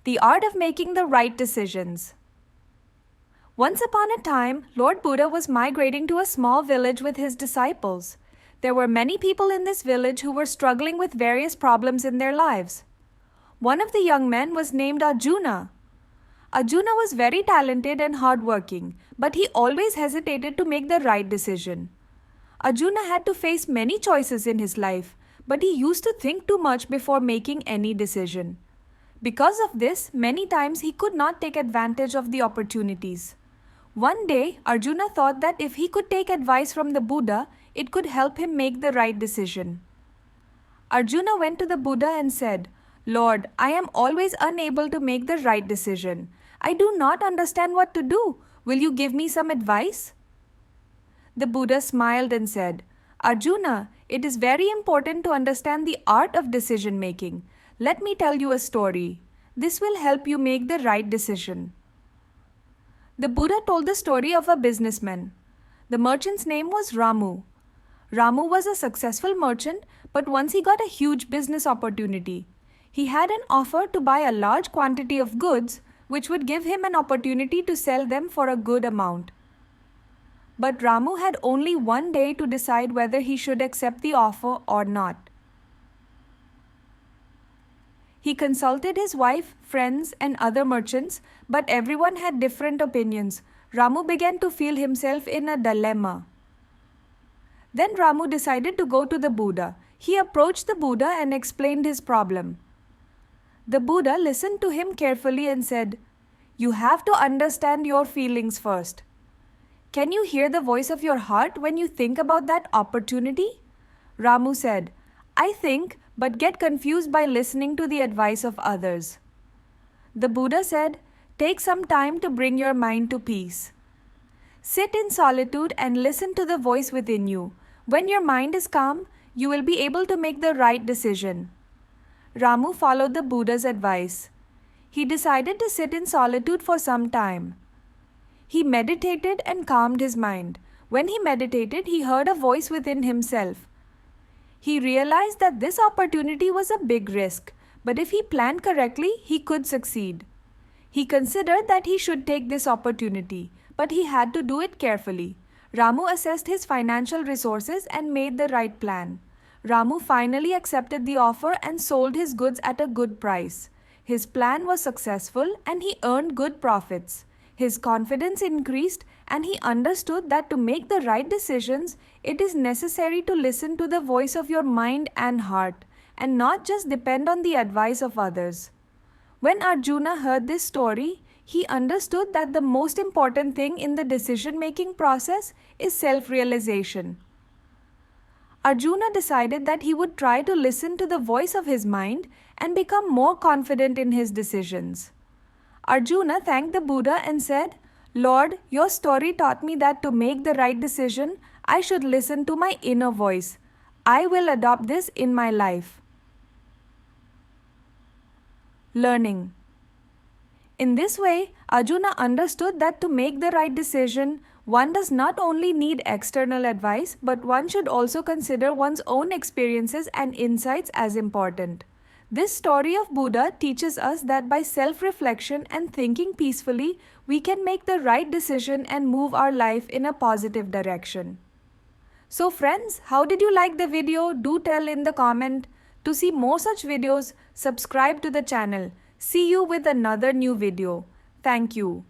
The art of making the right decisions. Once upon a time, Lord Buddha was migrating to a small village with his disciples. There were many people in this village who were struggling with various problems in their lives. One of the young men was named Arjuna. Arjuna was very talented and hardworking, but he always hesitated to make the right decision. Arjuna had to face many choices in his life, but he used to think too much before making any decision. Because of this, many times he could not take advantage of the opportunities. One day, Arjuna thought that if he could take advice from the Buddha, it could help him make the right decision. Arjuna went to the Buddha and said, "Lord, I am always unable to make the right decision. I do not understand what to do. Will you give me some advice?" The Buddha smiled and said, "Arjuna, it is very important to understand the art of decision making. Let me tell you a story. This will help you make the right decision." The Buddha told the story of a businessman. The merchant's name was Ramu. Ramu was a successful merchant, but once he got a huge business opportunity. He had an offer to buy a large quantity of goods, which would give him an opportunity to sell them for a good amount. But Ramu had only one day to decide whether he should accept the offer or not. He consulted his wife, friends, and other merchants, but everyone had different opinions. Ramu began to feel himself in a dilemma. Then Ramu decided to go to the Buddha. He approached the Buddha and explained his problem. The Buddha listened to him carefully and said, "You have to understand your feelings first. Can you hear the voice of your heart when you think about that opportunity?" Ramu said, "I think, but get confused by listening to the advice of others." The Buddha said, "Take some time to bring your mind to peace. Sit in solitude and listen to the voice within you. When your mind is calm, you will be able to make the right decision." Ramu followed the Buddha's advice. He decided to sit in solitude for some time. He meditated and calmed his mind. When he meditated, he heard a voice within himself. He realized that this opportunity was a big risk, but if he planned correctly, he could succeed. He considered that he should take this opportunity, but he had to do it carefully. Ramu assessed his financial resources and made the right plan. Ramu finally accepted the offer and sold his goods at a good price. His plan was successful and he earned good profits. His confidence increased and he understood that to make the right decisions, it is necessary to listen to the voice of your mind and heart and not just depend on the advice of others. When Arjuna heard this story, he understood that the most important thing in the decision-making process is self-realization. Arjuna decided that he would try to listen to the voice of his mind and become more confident in his decisions. Arjuna thanked the Buddha and said, "Lord, your story taught me that to make the right decision, I should listen to my inner voice. I will adopt this in my life." Learning. In this way, Arjuna understood that to make the right decision, one does not only need external advice, but one should also consider one's own experiences and insights as important. This story of Buddha teaches us that by self-reflection and thinking peacefully, we can make the right decision and move our life in a positive direction. So friends, how did you like the video? Do tell in the comment. To see more such videos, subscribe to the channel. See you with another new video. Thank you.